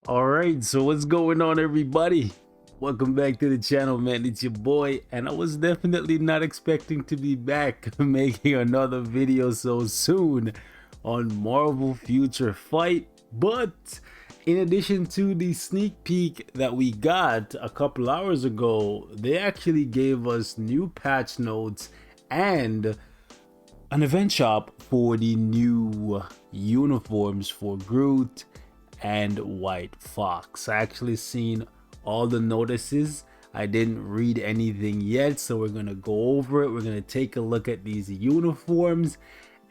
Alright, so what's going on, everybody? Welcome back to the channel, man. It's your boy, and I was definitely not expecting to be back making another video so soon on Marvel Future Fight. But in addition to the sneak peek that we got a couple hours ago, they actually gave us new patch notes and an event shop for the new uniforms for Groot and White Fox. I actually seen all the notices. I didn't read anything yet, so we're gonna go over it. We're gonna take a look at these uniforms,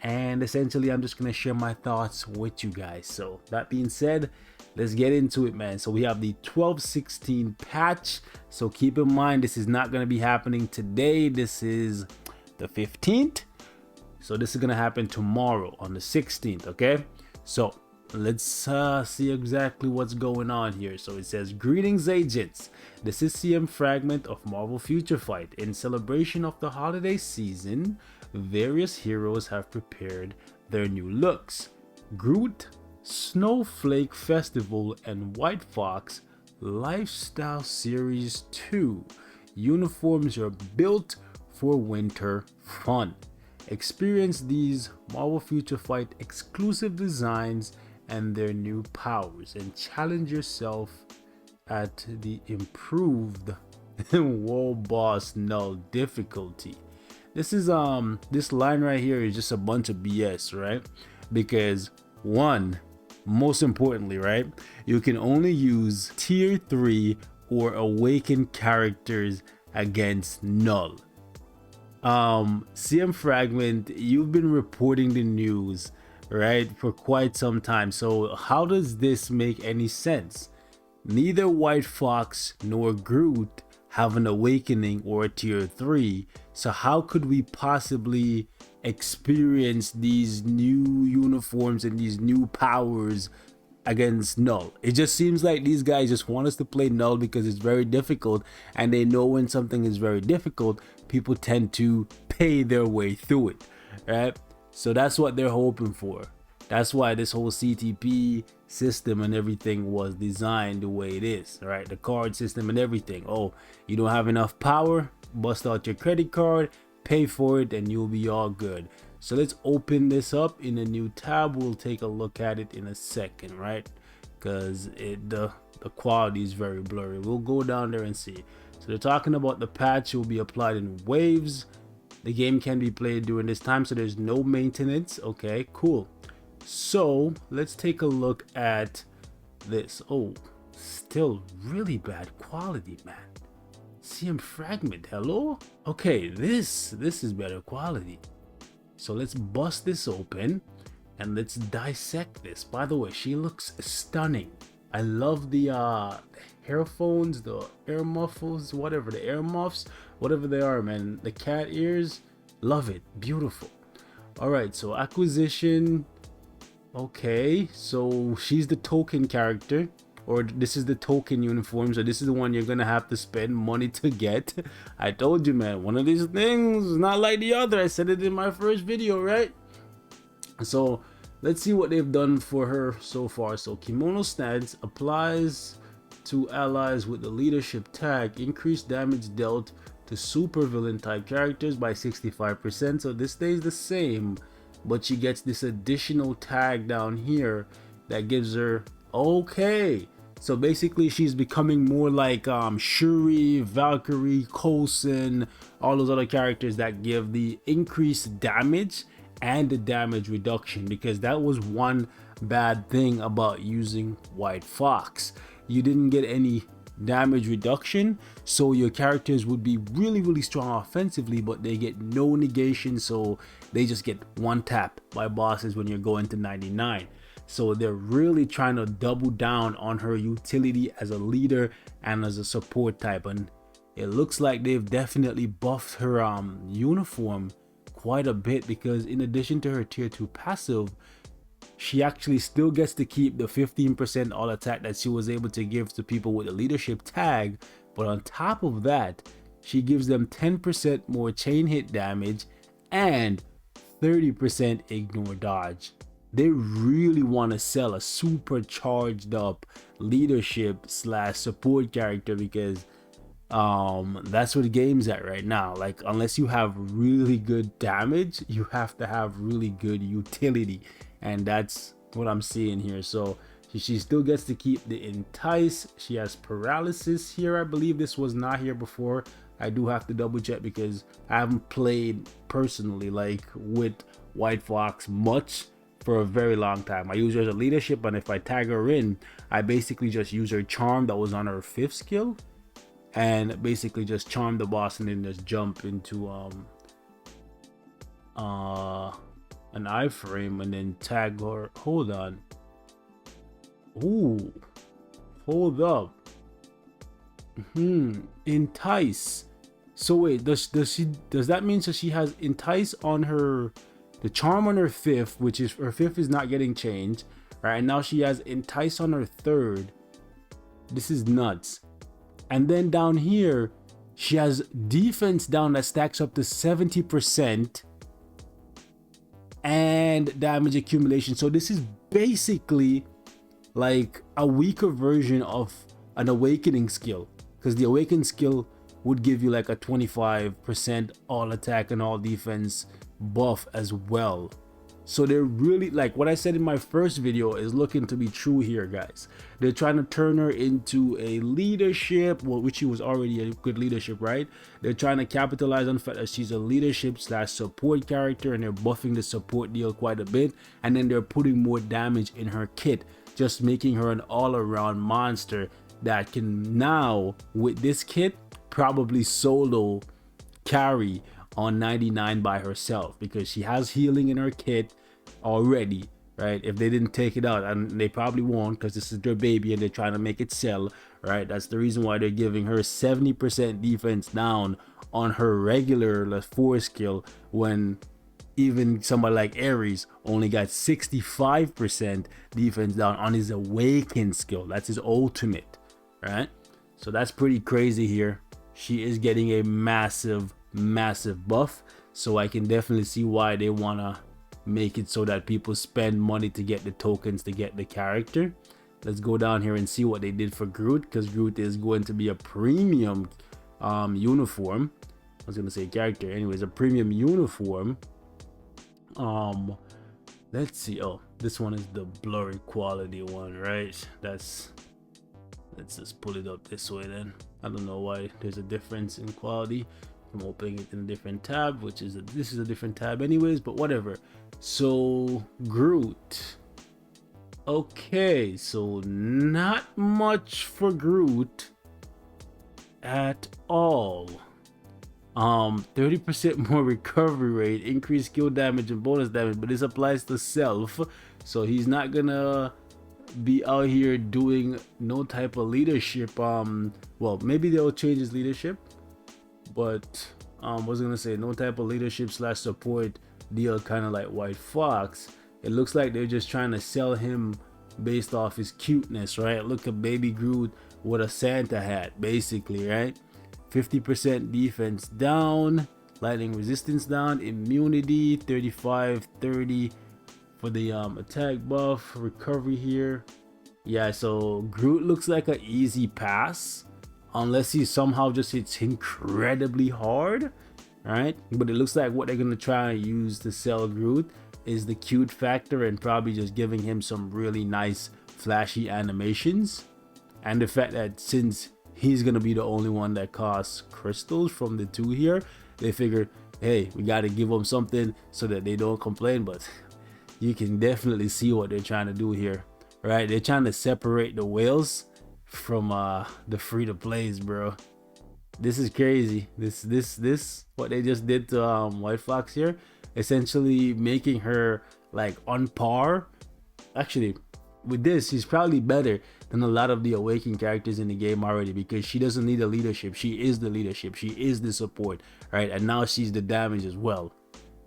and essentially I'm just gonna share my thoughts with you guys. So that being said, let's get into it, man. So we have the 12/16 patch, so keep in mind this is not gonna be happening today. This is the 15th, so this is gonna happen tomorrow on the 16th. Okay, so let's see exactly what's going on here. So it says, greetings agents, this is CM Fragment of Marvel Future Fight. In celebration of the holiday season, various heroes have prepared their new looks. Groot, Snowflake Festival, and White Fox Lifestyle Series 2 uniforms are built for winter fun. Experience these Marvel Future Fight exclusive designs and their new powers, and challenge yourself at the improved World Boss Null difficulty. This is this line right here is just a bunch of BS, right? Because one, most importantly, right, you can only use tier 3 or awakened characters against Null. CM Fragment, you've been reporting the news, right, for quite some time, so how does this make any sense? Neither White Fox nor Groot have an awakening or a tier 3, so how could we possibly experience these new uniforms and these new powers against Null? It just seems like these guys just want us to play Null because it's very difficult, and they know when something is very difficult, people tend to pay their way through it, right? So that's what they're hoping for. That's why this whole CTP system and everything was designed the way it is, right? The card system and everything. Oh, you don't have enough power? Bust out your credit card, pay for it, and you'll be all good. So let's open this up in a new tab. We'll take a look at it in a second, right? Because the quality is very blurry. We'll go down there and see. So they're talking about the patch will be applied in waves. The game can be played during this time, so there's no maintenance. Okay, cool. So let's take a look at this. Oh, still really bad quality, man. CM Fragment, hello? Okay, this is better quality. So let's bust this open and let's dissect this. By the way, she looks stunning. I love the hairphones, the air muffles, whatever, the air muffs, whatever they are, man. The cat ears, love it, beautiful. All right, so acquisition. Okay, so she's the token character, or this is the token uniform, so this is the one you're gonna have to spend money to get. I told you, man, one of these things is not like the other. I said it in my first video, right? So let's see what they've done for her so far. So kimono stance applies to allies with the leadership tag, increased damage dealt to super villain type characters by 65%. So this stays the same, but she gets this additional tag down here that gives her, okay, so basically she's becoming more like Shuri, Valkyrie, Coulson, all those other characters that give the increased damage and the damage reduction, because that was one bad thing about using White Fox. You didn't get any damage reduction, so your characters would be really strong offensively, but they get no negation, so they just get one tap by bosses when you're going to 99. So they're really trying to double down on her utility as a leader and as a support type, and it looks like they've definitely buffed her uniform quite a bit, because in addition to her tier 2 passive, she actually still gets to keep the 15% all attack that she was able to give to people with a leadership tag, but on top of that, she gives them 10% more chain hit damage and 30% ignore dodge. they really want to sell a supercharged up leadership slash support character, because that's where the game's at right now. Like, unless you have really good damage, you have to have really good utility, and that's what I'm seeing here. So she still gets to keep the entice. She has paralysis here. I believe this was not here before. I do have to double check because I haven't played personally like with White Fox much for a very long time. I use her as a leadership, and if I tag her in, I basically just use her charm that was on her 5th skill, and basically just charm the boss and then just jump into an iframe and then tag her. Hold on. Ooh, hold up. Entice. So wait, does that mean so she has entice on her, the charm on her 5th, which is her 5th is not getting changed, right? And now she has entice on her 3rd. This is nuts. And then down here, she has defense down that stacks up to 70% and damage accumulation. So this is basically like a weaker version of an awakening skill, because the awakening skill would give you like a 25% all attack and all defense buff as well. So they're really, like what I said in my first video is looking to be true here, guys. They're trying to turn her into a leadership, well, which she was already a good leadership, right? They're trying to capitalize on the fact that she's a leadership slash support character, and they're buffing the support deal quite a bit, and then they're putting more damage in her kit, just making her an all-around monster that can now, with this kit, probably solo carry on 99 by herself, because she has healing in her kit already, right? If they didn't take it out, and they probably won't, because this is their baby and they're trying to make it sell, right? That's the reason why they're giving her 70% defense down on her regular 4 skill, when even somebody like Ares only got 65% defense down on his awaken skill. That's his ultimate, right? So that's pretty crazy here. She is getting a massive buff, so I can definitely see why they want to make it so that people spend money to get the tokens to get the character. Let's go down here and see what they did for Groot, because Groot is going to be a premium uniform. I was gonna say character, anyways, a premium uniform. Let's see. Oh, this one is the blurry quality one, right? Let's just pull it up this way then. I don't know why there's a difference in quality. I'm opening it in a different tab, which is this is a different tab anyways, but whatever. So Groot. Okay, so not much for Groot at all. 30% more recovery rate, increased skill damage and bonus damage, but this applies to self, so he's not gonna be out here doing no type of leadership. Well, maybe they'll change his leadership, but I was gonna say no type of leadership slash support deal, kind of like White Fox. It looks like they're just trying to sell him based off his cuteness, right? Look at baby Groot with a Santa hat, basically, right? 50% defense down, lightning resistance down, immunity 35-30 for the attack buff, recovery here. Yeah, so Groot looks like an easy pass unless he somehow just hits incredibly hard, right? But it looks like what they're gonna try and use to sell Groot is the cute factor, and probably just giving him some really nice flashy animations, and the fact that since he's gonna be the only one that costs crystals from the 2 here, they figured, hey, we gotta give them something so that they don't complain. But you can definitely see what they're trying to do here, right? They're trying to separate the whales from the free-to-plays, bro. This is crazy. This what they just did to White Fox here, essentially making her like on par. Actually, with this, she's probably better than a lot of the awakened characters in the game already, because she doesn't need a leadership. She is the leadership. She is the support, right? And now she's the damage as well.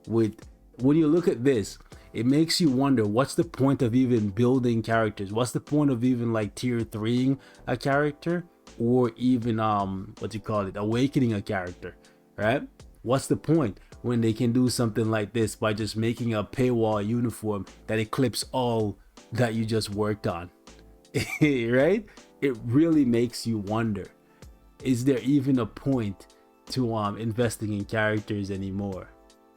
When you look at this, it makes you wonder, what's the point of even building characters? What's the point of even like tier 3ing a character, or even awakening a character, right? What's the point when they can do something like this by just making a paywall uniform that eclipses all that you just worked on. Right? It really makes you wonder, is there even a point to investing in characters anymore?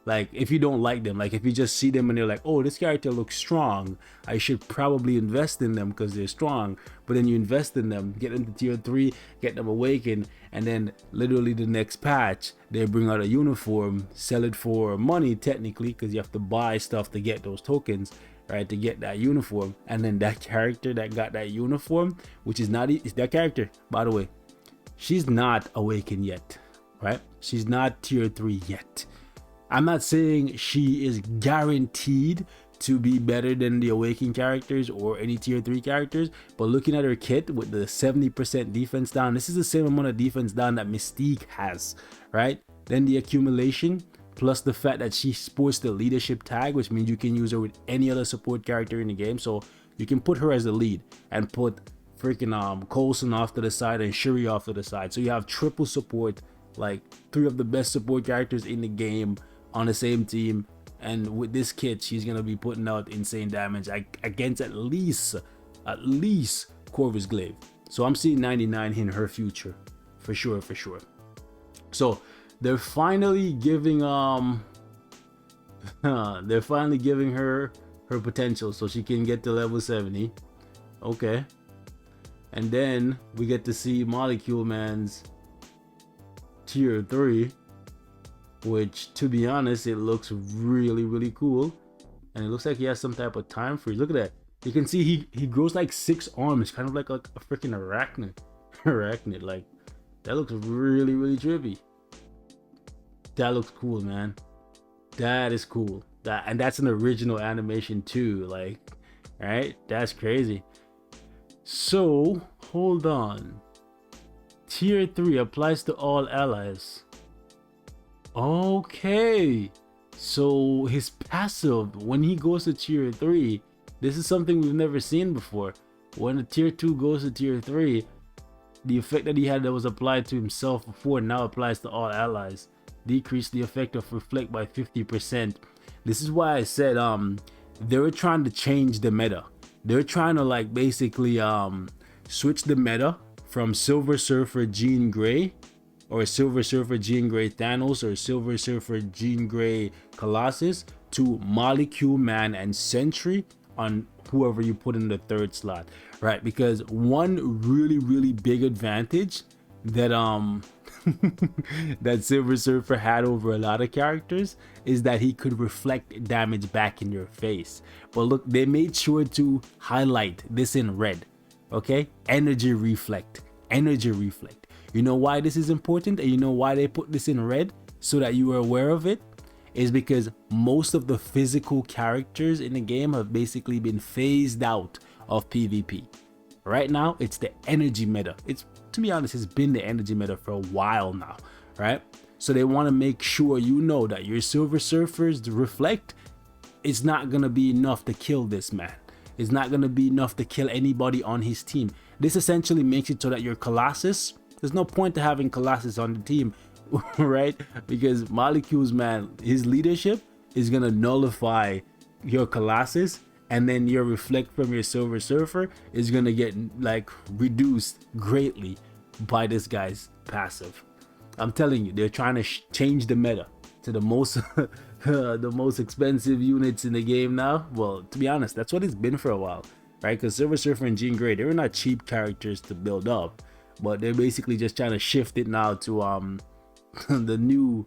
Like, if you don't like them, like if you just see them and they're like, oh, this character looks strong, I should probably invest in them because they're strong. But then you invest in them, get into tier 3, get them awakened, and then literally the next patch they bring out a uniform, sell it for money technically, because you have to buy stuff to get those tokens, right, to get that uniform. And then that character that got that uniform, which is not, it's that character, by the way, she's not awakened yet, right? She's not tier 3 yet. I'm not saying she is guaranteed to be better than the awakened characters or any tier 3 characters, but looking at her kit with the 70% defense down, this is the same amount of defense down that Mystique has, right? Then the accumulation, plus the fact that she sports the leadership tag, which means you can use her with any other support character in the game. So you can put her as the lead and put freaking Coulson off to the side and Shuri off to the side. So you have triple support, like 3 of the best support characters in the game on the same team. And with this kit, she's gonna be putting out insane damage against at least Corvus Glaive. So I'm seeing 99 in her future for sure. So they're finally giving her potential so she can get to level 70. Okay, and then we get to see Molecule Man's tier 3, which, to be honest, it looks really cool. And it looks like he has some type of time freeze. Look at that. You can see he grows like 6 arms, kind of like a freaking arachnid. Like, that looks really trippy. That looks cool, man. That is cool. And that's an original animation too, like, right? That's crazy. So hold on, tier 3 applies to all allies. Okay, so his passive, when he goes to tier 3, this is something we've never seen before. When a tier 2 goes to tier 3, the effect that he had that was applied to himself before now applies to all allies. Decrease the effect of reflect by 50%. This is why I said they were trying to change the meta. They're trying to, like, basically switch the meta from Silver Surfer Jean Grey, or Silver Surfer Jean Grey Thanos, or Silver Surfer Jean Grey Colossus, to Molecule Man and Sentry on whoever you put in the 3rd slot, right? Because one really big advantage that that Silver Surfer had over a lot of characters is that he could reflect damage back in your face. But look, they made sure to highlight this in red. Okay, energy reflect. You know why this is important, and you know why they put this in red so that you are aware of it? Is because most of the physical characters in the game have basically been phased out of PvP. Right now, it's the energy meta. It's, to be honest, it's been the energy meta for a while now, right? So they want to make sure you know that your Silver Surfers reflect. It's not gonna be enough to kill this man. It's not gonna be enough to kill anybody on his team. This essentially makes it so that your Colossus, there's no point to having Colossus on the team, right? Because Molecules Man, his leadership is gonna nullify your Colossus, and then your reflect from your Silver Surfer is gonna get, like, reduced greatly by this guy's passive. I'm telling you, they're trying to change the meta to the most the most expensive units in the game now. Well, to be honest, that's what it's been for a while, right? Because Silver Surfer and Jean Grey, they were not cheap characters to build up, but they're basically just trying to shift it now to the new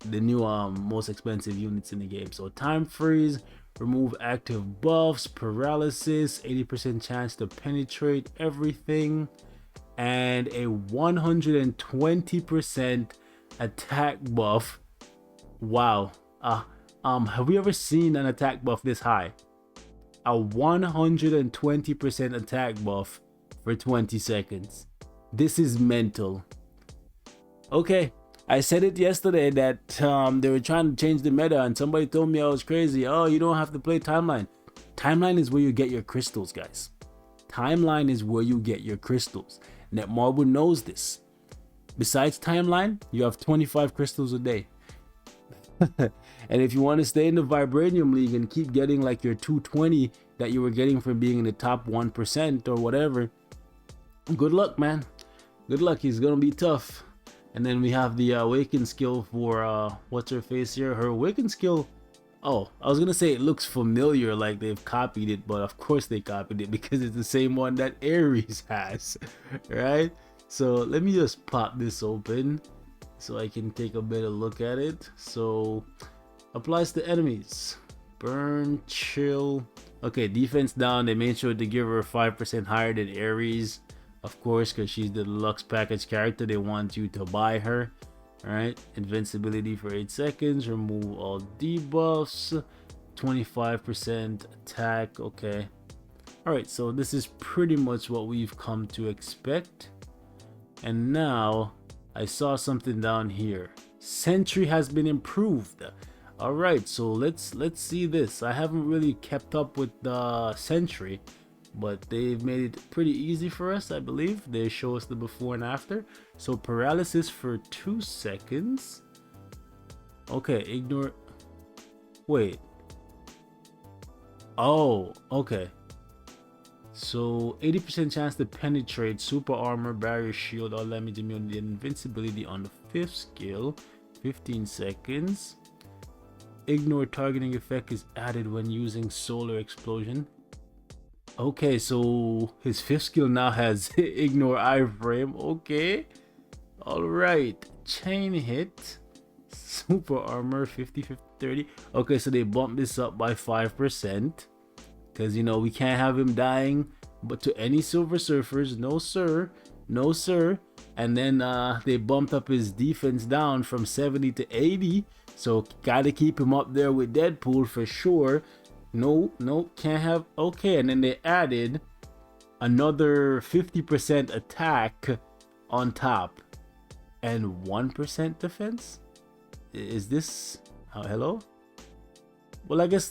most expensive units in the game. So time freeze, remove active buffs, paralysis, 80% chance to penetrate everything, and a 120% attack buff. Wow. Have we ever seen an attack buff this high? A 120% attack buff for 20 seconds. This is mental. Okay, I said it yesterday that they were trying to change the meta, and somebody told me I was crazy. Oh, you don't have to play timeline. Timeline is where you get your crystals, guys. Timeline is where you get your crystals. Netmarble knows this. Besides timeline, you have 25 crystals a day. And if you want to stay in the Vibranium League and keep getting like your 220 that you were getting from being in the top 1% or whatever, good luck, man. Good luck. He's gonna be tough. And then we have the awaken skill for what's her face here. Her awaken skill, oh, I was gonna say it looks familiar, like they've copied it, but of course they copied it because it's the same one that Ares has, right? So let me just pop this open so I can take a better look at it. So applies to enemies, burn, chill. Okay, defense down. They made sure to give her 5% higher than Ares, of course, because she's the deluxe package character. They want you to buy her. All right, invincibility for 8 seconds, remove all debuffs, 25% attack. Okay, all right, so this is pretty much what we've come to expect. And now I saw something down here. Sentry has been improved. All right, so let's see this. I haven't really kept up with the Sentry, but they've made it pretty easy for us. I believe they show us the before and after. So paralysis for 2 seconds. Okay, ignore. Wait. Oh, okay. So 80% chance to penetrate, super armor, barrier shield, all damage immunity, and invincibility on the 5th skill. 15 seconds. Ignore targeting effect is added when using solar explosion. Okay, so his 5th skill now has ignore iframe. Okay, all right. Chain hit, super armor, 50, 50, 30. Okay, so they bumped this up by 5% because, you know, we can't have him dying but to any Silver Surfers. No sir, no sir. And then they bumped up his defense down from 70 to 80, so gotta keep him up there with Deadpool for sure. No, can't have. Okay, and then they added another 50% attack on top and 1% defense. Is this hello? Well, I guess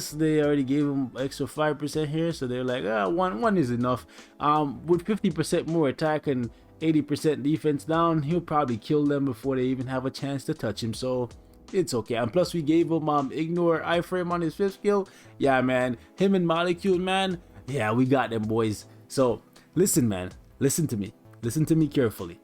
they already gave him extra 5% here, so they're like, one is enough. With 50% more attack and 80% defense down, he'll probably kill them before they even have a chance to touch him. So it's okay. And plus we gave him ignore iframe on his 5th skill. Yeah, man, him and Molecule, man, yeah, we got them, boys. So listen, man, listen to me carefully.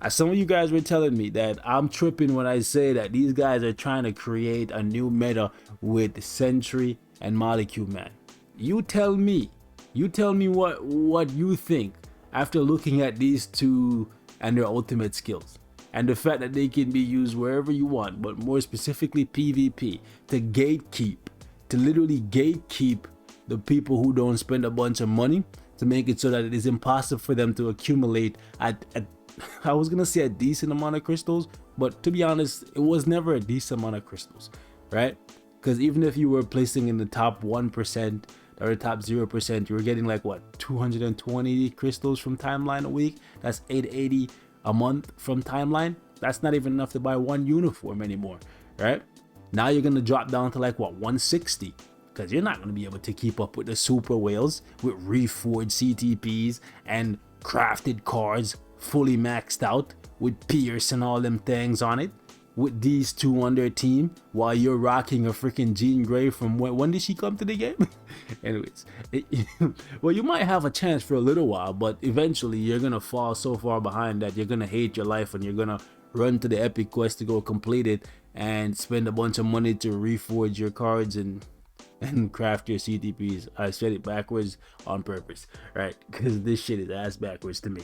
As some of you guys were telling me that I'm tripping when I say that these guys are trying to create a new meta with Sentry and Molecule, man. You tell me what you think after looking at these two and their ultimate skills, and the fact that they can be used wherever you want, but more specifically PvP, to gatekeep, to literally gatekeep the people who don't spend a bunch of money, to make it so that it is impossible for them to accumulate at I was gonna say a decent amount of crystals, but to be honest, it was never a decent amount of crystals, right? Because even if you were placing in the top 1% or the top 0%, you were getting like what, 220 crystals from Timeline a week. That's 880 a month from Timeline. That's not even enough to buy one uniform anymore, right? Now you're gonna drop down to like what, 160, because you're not gonna be able to keep up with the super whales with reforged CTPs and crafted cards fully maxed out with Pierce and all them things on it, with these two on their team, while you're rocking a freaking Jean Grey from when did she come to the game? Anyways, well, you might have a chance for a little while, but eventually you're gonna fall so far behind that you're gonna hate your life and you're gonna run to the epic quest to go complete it and spend a bunch of money to reforge your cards and craft your CTPs. I said it backwards on purpose, right? Because this shit is ass backwards to me.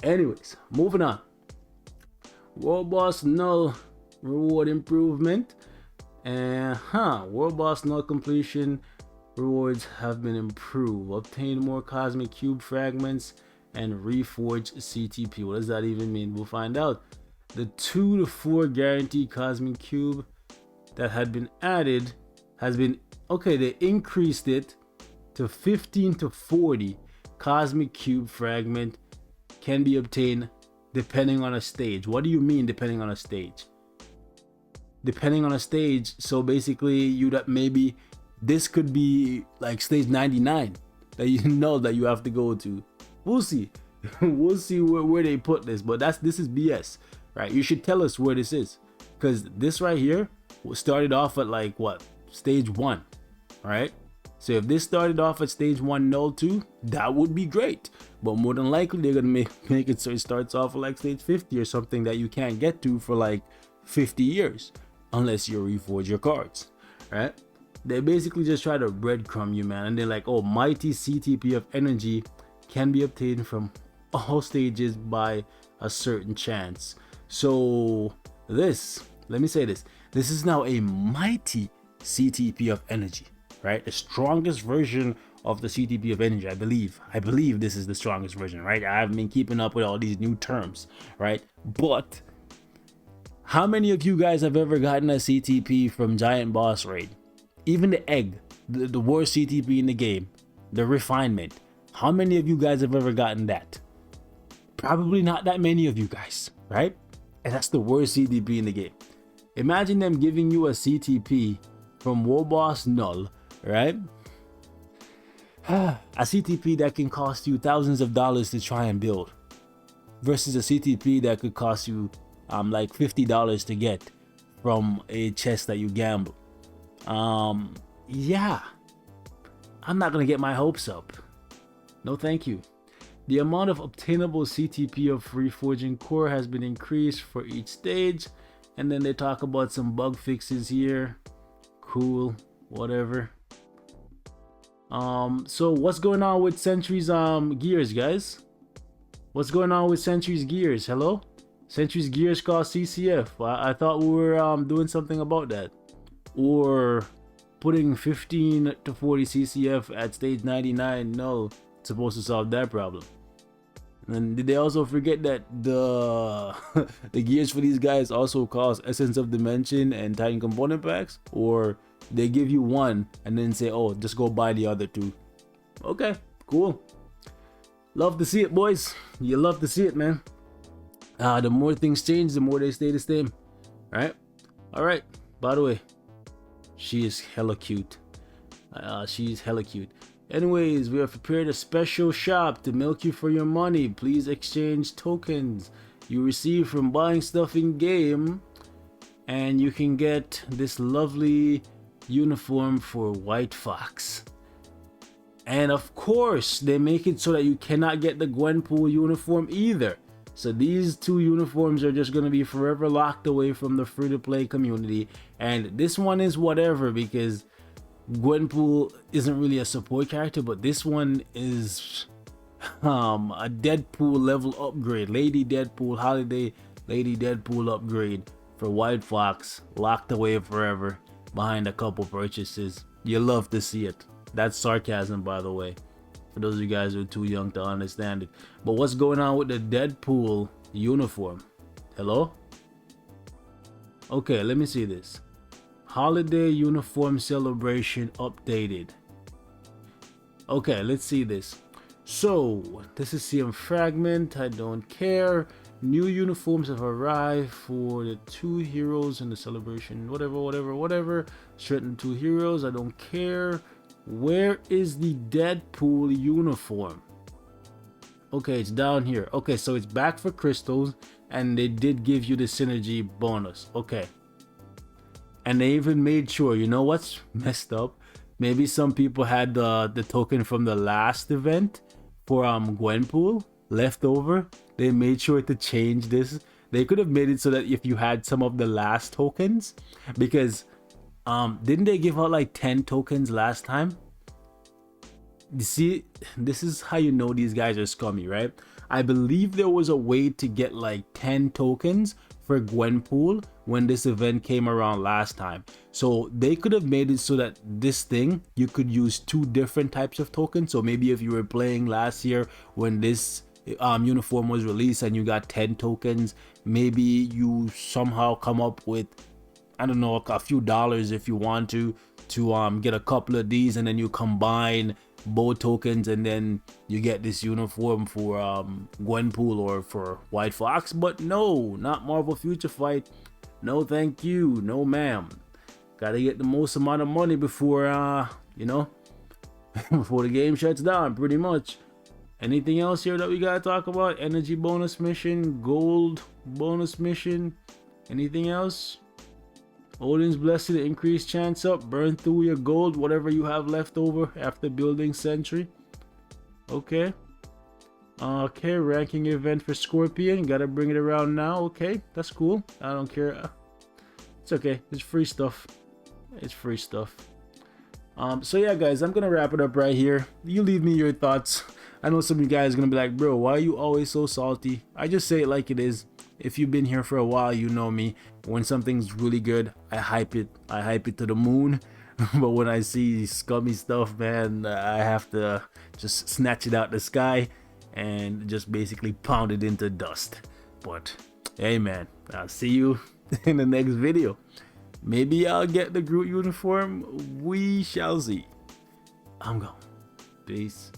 Anyways, moving on. World Boss Null reward improvement. World Boss Null completion rewards have been improved. Obtain more Cosmic Cube fragments and reforge CTP. What does that even mean? We'll find out. The 2 to 4 guaranteed Cosmic Cube that had been added has been, okay, they increased it to 15 to 40 Cosmic Cube fragment can be obtained depending on a stage. What do you mean depending on a stage? Depending on a stage, so basically you that maybe this could be like stage 99 that you know that you have to go to. We'll see. We'll see where they put this, but this is BS, right? You should tell us where this is, because this right here, started off at like what, stage 1, right? So if this started off at stage 1 null 2, that would be great. But more than likely they're gonna make it so it starts off at like stage 50 or something that you can't get to for like 50 years unless you reforge your cards, right? They basically just try to breadcrumb you, man, and they're like, oh, mighty CTP of energy can be obtained from all stages by a certain chance. So this, let me say this is now a mighty CTP of energy, right? The strongest version of the CTP of energy, I believe this is the strongest version, right? I haven't been keeping up with all these new terms, right? But how many of you guys have ever gotten a CTP from Giant Boss Raid? Even the egg, the worst CTP in the game, the refinement. How many of you guys have ever gotten that? Probably not that many of you guys, right? And that's the worst CTP in the game. Imagine them giving you a CTP from Woboss Null, right? A CTP that can cost you thousands of dollars to try and build versus a CTP that could cost you like $50 to get from a chest that you gamble. Yeah, I'm not gonna get my hopes up. No thank you. The amount of obtainable CTP of reforging core has been increased for each stage, and then they talk about some bug fixes here. Cool, whatever. So what's going on with Sentry's gears, guys? What's going on with Sentry's gears? Hello? Sentry's gears cost CCF. I thought we were doing something about that. Or putting 15 to 40 CCF at stage 99 null supposed to solve that problem. And did they also forget that the the gears for these guys also cost Essence of Dimension and Titan component packs? Or they give you one and then say, oh, just go buy the other two? Okay, cool. Love to see it, boys. You love to see it, man. The more things change, the more they stay the same, right? All right, by the way, she is hella cute. She's hella cute. Anyways, we have prepared a special shop to milk you for your money. Please exchange tokens you receive from buying stuff in game, and you can get this lovely uniform for White Fox. And of course, they make it so that you cannot get the Gwenpool uniform either. So these two uniforms are just going to be forever locked away from the free-to-play community. And this one is whatever, because Gwenpool isn't really a support character, but this one is a Deadpool level upgrade. Lady Deadpool, Holiday Lady Deadpool upgrade for White Fox, locked away forever behind a couple purchases. You love to see it. That's sarcasm, by the way, for those of you guys who are too young to understand it. But what's going on with the Deadpool uniform? Hello? Okay, let me see this. Holiday uniform celebration updated. Okay, let's see this. So, this is CM fragment. I don't care. New uniforms have arrived for the two heroes in the celebration. Whatever. Strengthen two heroes. I don't care. Where is the Deadpool uniform? Okay, it's down here. Okay, so it's back for crystals, and they did give you the synergy bonus. Okay. And they even made sure, you know what's messed up? Maybe some people had the token from the last event for Gwenpool left over. They made sure to change this. They could have made it so that if you had some of the last tokens, because didn't they give out like 10 tokens last time? You see, this is how you know these guys are scummy, right? I believe there was a way to get like 10 tokens for Gwenpool when this event came around last time. So they could have made it so that this thing, you could use two different types of tokens. So maybe if you were playing last year when this uniform was released and you got 10 tokens, maybe you somehow come up with, I don't know, a few dollars if you want to get a couple of these, and then you combine both tokens and then you get this uniform for Gwenpool or for White Fox. But no, not Marvel Future Fight. No thank you, no ma'am. Gotta get the most amount of money before you know, before the game shuts down, pretty much. Anything else here that we gotta talk about? Energy bonus mission, gold bonus mission, anything else? Odin's blessing, increase chance up, burn through your gold, whatever you have left over after building Sentry. Okay. Okay, ranking event for Scorpion. Gotta bring it around now. Okay, that's cool. I don't care. It's okay. It's free stuff. It's free stuff. So yeah, guys, I'm gonna wrap it up right here. You leave me your thoughts. I know some of you guys are gonna be like, bro, why are you always so salty? I just say it like it is. If you've been here for a while, you know me. When something's really good, I hype it. I hype it to the moon. But when I see scummy stuff, man, I have to just snatch it out the sky and just basically pound it into dust. But hey, man, I'll see you in the next video. Maybe I'll get the Groot uniform. We shall see. I'm gone. Peace.